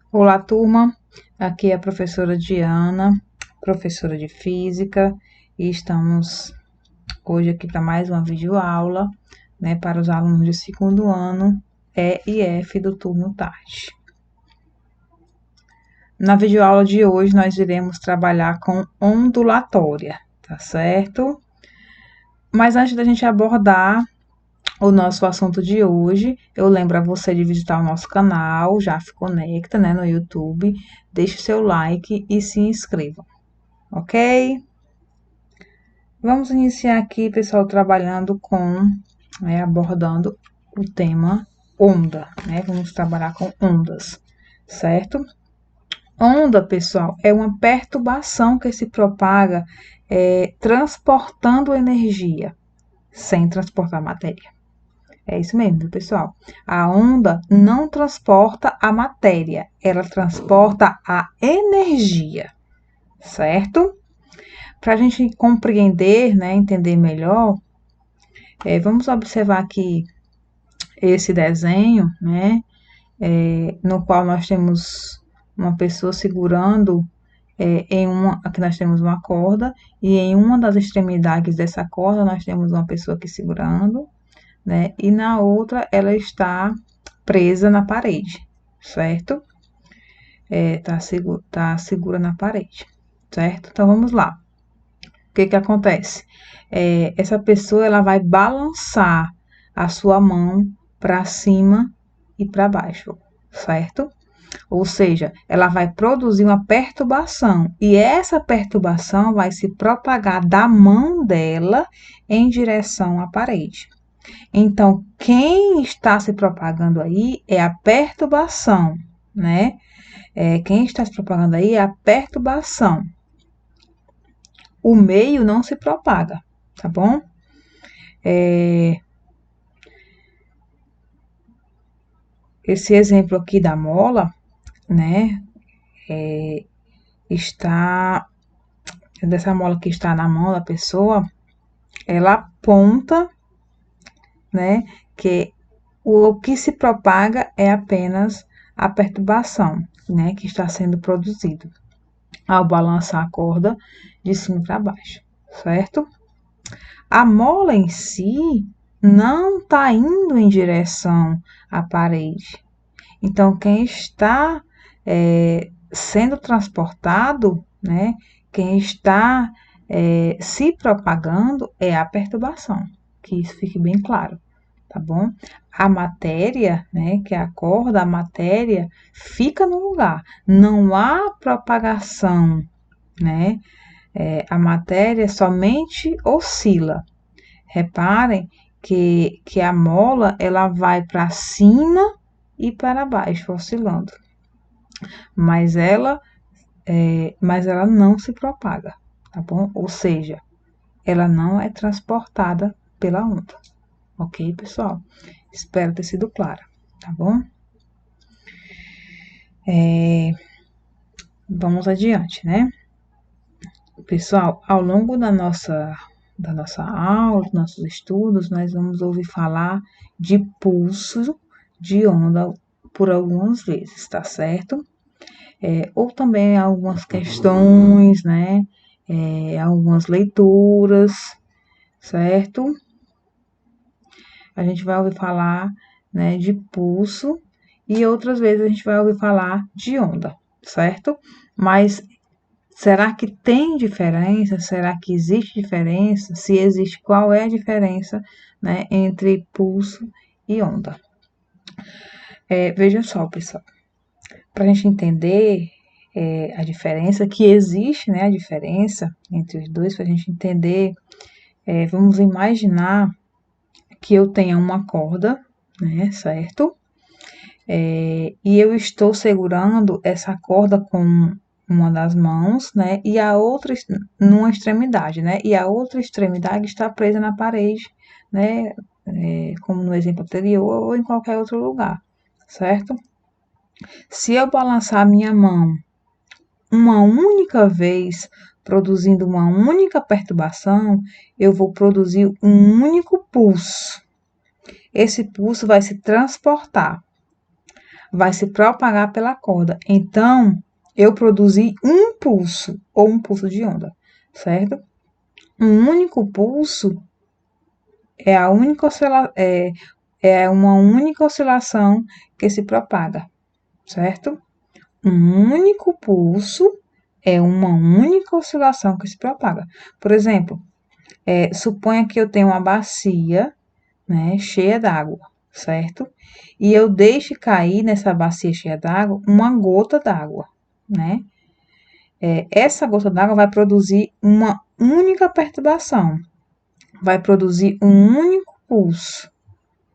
Olá, turma. Aqui é a professora Diana, professora de Física, e estamos hoje aqui para mais uma videoaula, né, para os alunos de segundo ano E e F do turno tarde. Na videoaula de hoje, nós iremos trabalhar com ondulatória, tá certo? Mas antes da gente abordar o nosso assunto de hoje, eu lembro a você de visitar o nosso canal, já se conecta, né, no YouTube, deixe o seu like e se inscreva, ok? Vamos iniciar aqui, pessoal, trabalhando com, abordando o tema onda, né? Vamos trabalhar com ondas, certo? Onda, pessoal, é uma perturbação que se propaga transportando energia, sem transportar matéria. É isso mesmo, pessoal. A onda não transporta a matéria, ela transporta a energia, certo? Para a gente compreender, né, entender melhor, vamos observar aqui esse desenho, né, no qual nós temos uma pessoa segurando aqui nós temos uma corda, e em uma das extremidades dessa corda nós temos uma pessoa aqui segurando, né? E na outra ela está presa na parede, certo? Tá segura na parede, certo? Então vamos lá. O que que acontece? Essa pessoa ela vai balançar a sua mão para cima e para baixo, certo? Ou seja, ela vai produzir uma perturbação e essa perturbação vai se propagar da mão dela em direção à parede. Então, quem está se propagando aí é a perturbação, né? Quem está se propagando aí é a perturbação. O meio não se propaga, tá bom? Esse exemplo aqui da mola, né? Dessa mola que está na mão da pessoa, ela aponta, né? Que o que se propaga é apenas a perturbação, né? Que está sendo produzido ao balançar a corda de cima para baixo, certo? A mola em si não está indo em direção à parede. Então, quem está sendo transportado, né? Quem está se propagando é a perturbação, que isso fique bem claro, tá bom? A matéria, né, que é a corda, a matéria fica no lugar, não há propagação, né? A matéria somente oscila. Reparem que a mola ela vai para cima e para baixo, oscilando. Mas ela não se propaga, tá bom? Ou seja, ela não é transportada pela onda. Ok, pessoal? Espero ter sido clara, tá bom? Vamos adiante, né? Pessoal, ao longo da nossa aula, dos nossos estudos, nós vamos ouvir falar de pulso de onda por algumas vezes, tá certo? Ou também algumas questões, né? Algumas leituras, certo? A gente vai ouvir falar, né, de pulso e outras vezes a gente vai ouvir falar de onda, certo? Mas será que tem diferença? Será que existe diferença? Se existe, qual é a diferença, né, entre pulso e onda? Veja só, pessoal, para a gente entender a diferença que existe, né, a diferença entre os dois, para a gente entender, vamos imaginar que eu tenha uma corda, né, certo? E eu estou segurando essa corda com uma das mãos, né, e a outra numa extremidade, né, e a outra extremidade está presa na parede, né, como no exemplo anterior ou em qualquer outro lugar, certo? Se eu balançar a minha mão uma única vez, produzindo uma única perturbação, eu vou produzir um único pulso. Esse pulso vai se transportar. vai se propagar pela corda. Então, eu produzi um pulso, ou um pulso de onda, certo? Um único pulso é a única é uma única oscilação que se propaga, certo? Um único pulso é uma única oscilação que se propaga. Por exemplo, suponha que eu tenho uma bacia, né, cheia d'água, certo? E eu deixe cair nessa bacia cheia d'água uma gota d'água, né? Essa gota d'água vai produzir uma única perturbação, vai produzir um único pulso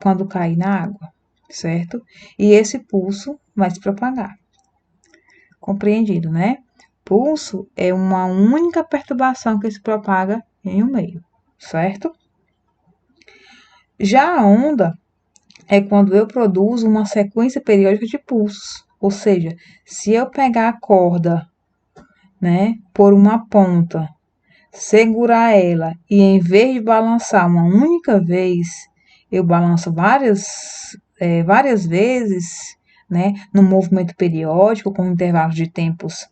quando cair na água, certo? E esse pulso vai se propagar. Compreendido, né? Pulso é uma única perturbação que se propaga em um meio, certo? Já a onda é quando eu produzo uma sequência periódica de pulsos, ou seja, se eu pegar a corda, né, por uma ponta, segurar ela e em vez de balançar uma única vez, eu balanço várias vezes, né, no movimento periódico com intervalos de tempos,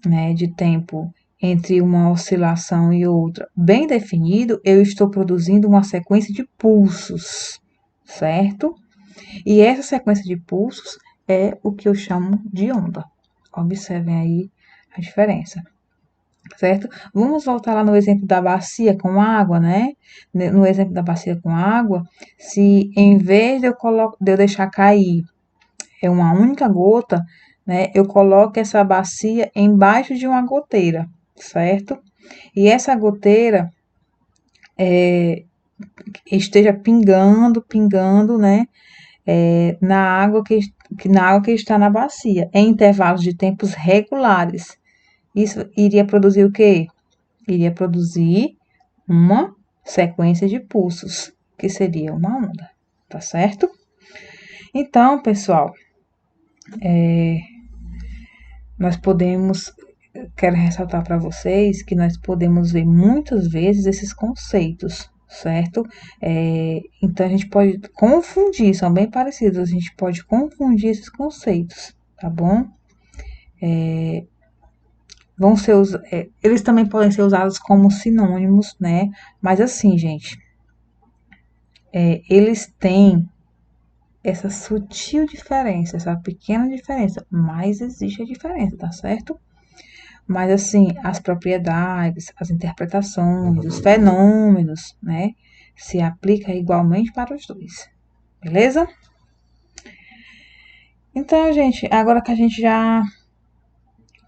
né, de tempo entre uma oscilação e outra bem definido, eu estou produzindo uma sequência de pulsos, certo? E essa sequência de pulsos é o que eu chamo de onda. Observem aí a diferença, certo? Vamos voltar lá no exemplo da bacia com água, né? No exemplo da bacia com água, se em vez de eu deixar cair uma única gota, né? Eu coloco essa bacia embaixo de uma goteira, certo? E essa goteira esteja pingando, né? Na água que está na bacia, em intervalos de tempos regulares. Isso iria produzir o quê? Iria produzir uma sequência de pulsos, que seria uma onda, tá certo? Então, pessoal, nós podemos, quero ressaltar para vocês que nós podemos ver muitas vezes esses conceitos, certo? Então, a gente pode confundir, são bem parecidos, a gente pode confundir esses conceitos, tá bom? Eles também podem ser usados como sinônimos, né? Mas assim, gente, eles têm essa sutil diferença, essa pequena diferença, mas existe a diferença, tá certo? Mas assim, as propriedades, as interpretações, os fenômenos, né, se aplica igualmente para os dois, beleza? Então, gente, agora que a gente já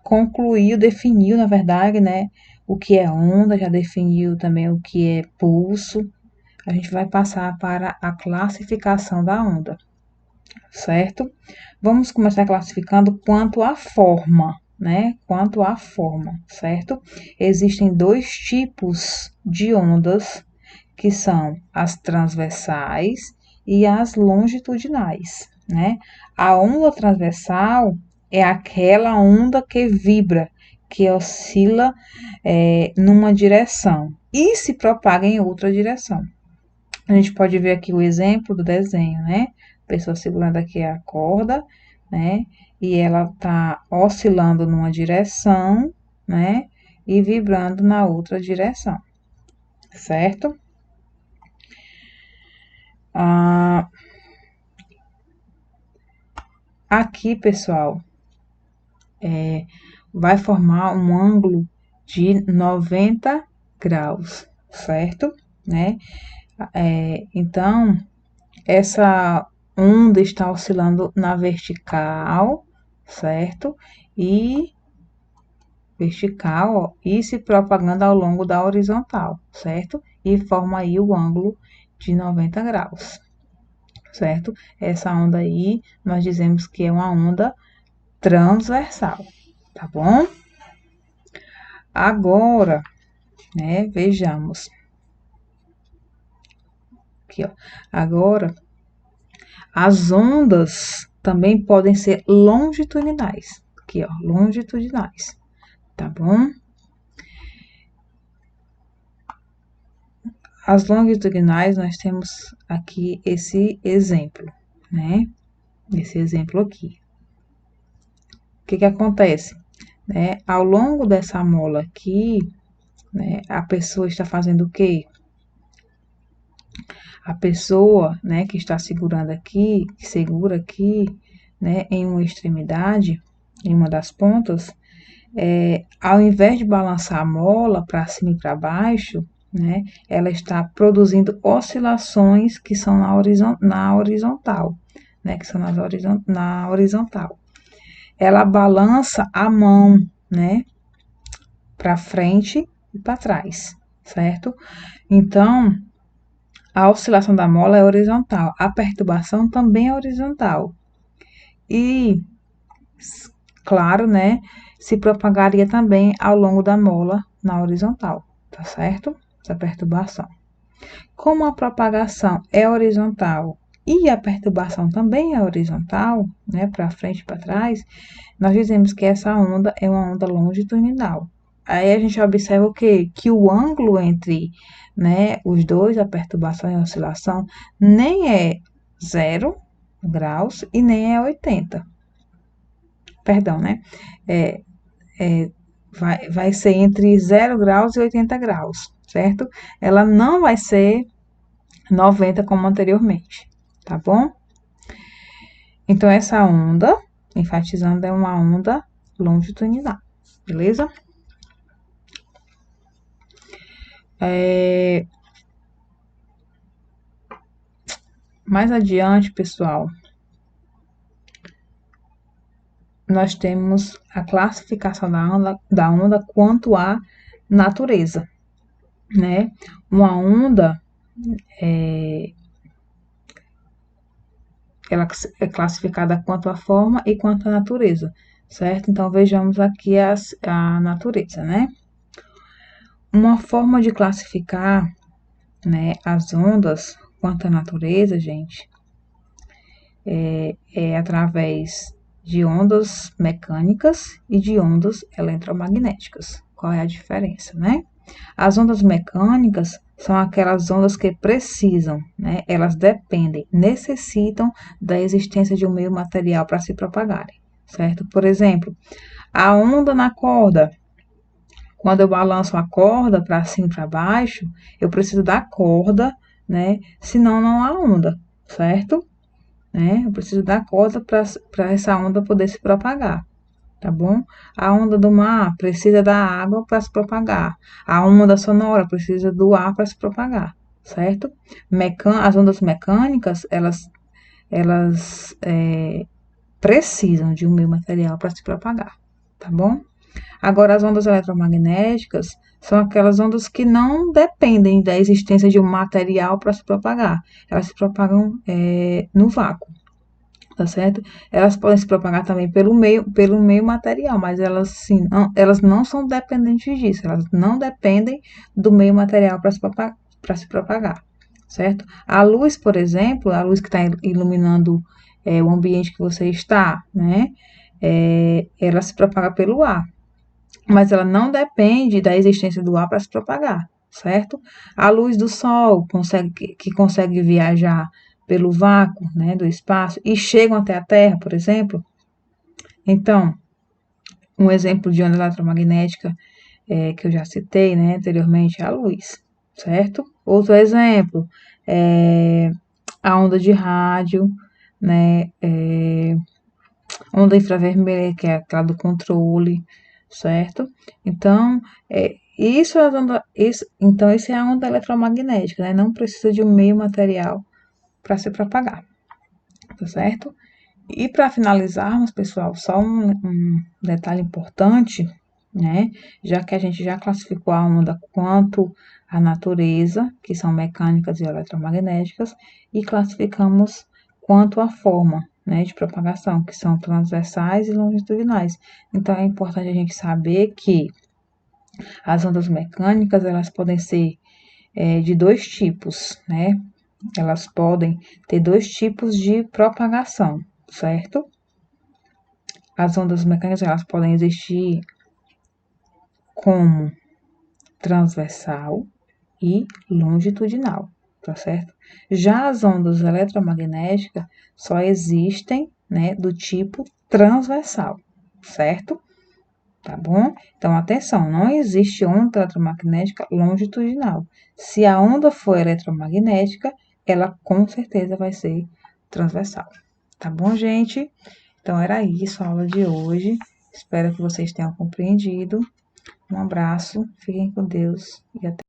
concluiu, definiu, na verdade, né, o que é onda, já definiu também o que é pulso, a gente vai passar para a classificação da onda, certo? Vamos começar classificando quanto à forma, né? Quanto à forma, certo? Existem dois tipos de ondas, que são as transversais e as longitudinais, né? A onda transversal é aquela onda que vibra, que oscila numa direção e se propaga em outra direção. A gente pode ver aqui o exemplo do desenho, né? A pessoa segurando aqui a corda, né? E ela tá oscilando numa direção, né? E vibrando na outra direção, certo? Aqui, pessoal, vai formar um ângulo de 90 graus, certo? Né? Então, essa onda está oscilando na vertical, certo? E vertical, ó, e se propagando ao longo da horizontal, certo? E forma aí o ângulo de 90 graus, certo? Essa onda aí, nós dizemos que é uma onda transversal, tá bom? Agora, né, vejamos. Aqui, ó. Agora, as ondas também podem ser longitudinais. Aqui, ó, longitudinais, tá bom? As longitudinais, nós temos aqui esse exemplo, né? nesse exemplo aqui. O que acontece? Ao longo dessa mola aqui, a pessoa está fazendo o quê? A pessoa, que está segurando aqui, que segura aqui, em uma extremidade, em uma das pontas, ao invés de balançar a mola para cima e para baixo, ela está produzindo oscilações que são na horizontal, que são na horizontal. Ela balança a mão, para frente e para trás, certo? Então, a oscilação da mola é horizontal, a perturbação também é horizontal. E, claro, se propagaria também ao longo da mola na horizontal, tá certo? Essa perturbação. Como a propagação é horizontal e a perturbação também é horizontal, para frente e para trás, nós dizemos que essa onda é uma onda longitudinal. Aí a gente observa o quê? Que o ângulo entre, os dois, a perturbação e a oscilação, nem é 0 graus e nem é 80. Perdão, vai ser entre 0 graus e 80 graus, certo? Ela não vai ser 90 como anteriormente, tá bom? Então, essa onda, enfatizando, é uma onda longitudinal, beleza? Mais adiante, pessoal, nós temos a classificação da onda quanto à natureza, Uma onda ela é classificada quanto à forma e quanto à natureza, certo? Então, vejamos aqui a natureza, Uma forma de classificar, as ondas quanto à natureza, gente, é através de ondas mecânicas e de ondas eletromagnéticas. Qual é a diferença, As ondas mecânicas são aquelas ondas que precisam, elas dependem, necessitam da existência de um meio material para se propagarem, certo? Por exemplo, a onda na corda. Quando eu balanço a corda para cima e para baixo, eu preciso da corda, senão não há onda, certo? Eu preciso da corda para essa onda poder se propagar, tá bom? A onda do mar precisa da água para se propagar. A onda sonora precisa do ar para se propagar, certo? As ondas mecânicas, elas precisam de um meio material para se propagar, tá bom? Agora, as ondas eletromagnéticas são aquelas ondas que não dependem da existência de um material para se propagar. Elas se propagam no vácuo, tá certo? Elas podem se propagar também pelo meio material, mas elas não são dependentes disso. Elas não dependem do meio material para se propagar, certo? A luz, por exemplo, a luz que está iluminando o ambiente que você está, ela se propaga pelo ar, mas ela não depende da existência do ar para se propagar, certo? A luz do sol que consegue viajar pelo vácuo, do espaço e chegam até a Terra, por exemplo. Então, um exemplo de onda eletromagnética que eu já citei, anteriormente, é a luz, certo? Outro exemplo é a onda de rádio, onda infravermelha, que é aquela do controle, certo? Então, isso é a onda eletromagnética, Não precisa de um meio material para se propagar, tá certo? E para finalizarmos, pessoal, só um detalhe importante, Já que a gente já classificou a onda quanto à natureza, que são mecânicas e eletromagnéticas, e classificamos quanto à forma, de propagação, que são transversais e longitudinais. Então, é importante a gente saber que as ondas mecânicas, elas podem ser de dois tipos, Elas podem ter dois tipos de propagação, certo? As ondas mecânicas, elas podem existir como transversal e longitudinal, tá certo? Já as ondas eletromagnéticas só existem né, do tipo transversal, certo? Tá bom? Então, atenção, não existe onda eletromagnética longitudinal. Se a onda for eletromagnética, ela com certeza vai ser transversal. Tá bom, gente? Então, era isso a aula de hoje. Espero que vocês tenham compreendido. Um abraço, fiquem com Deus e até.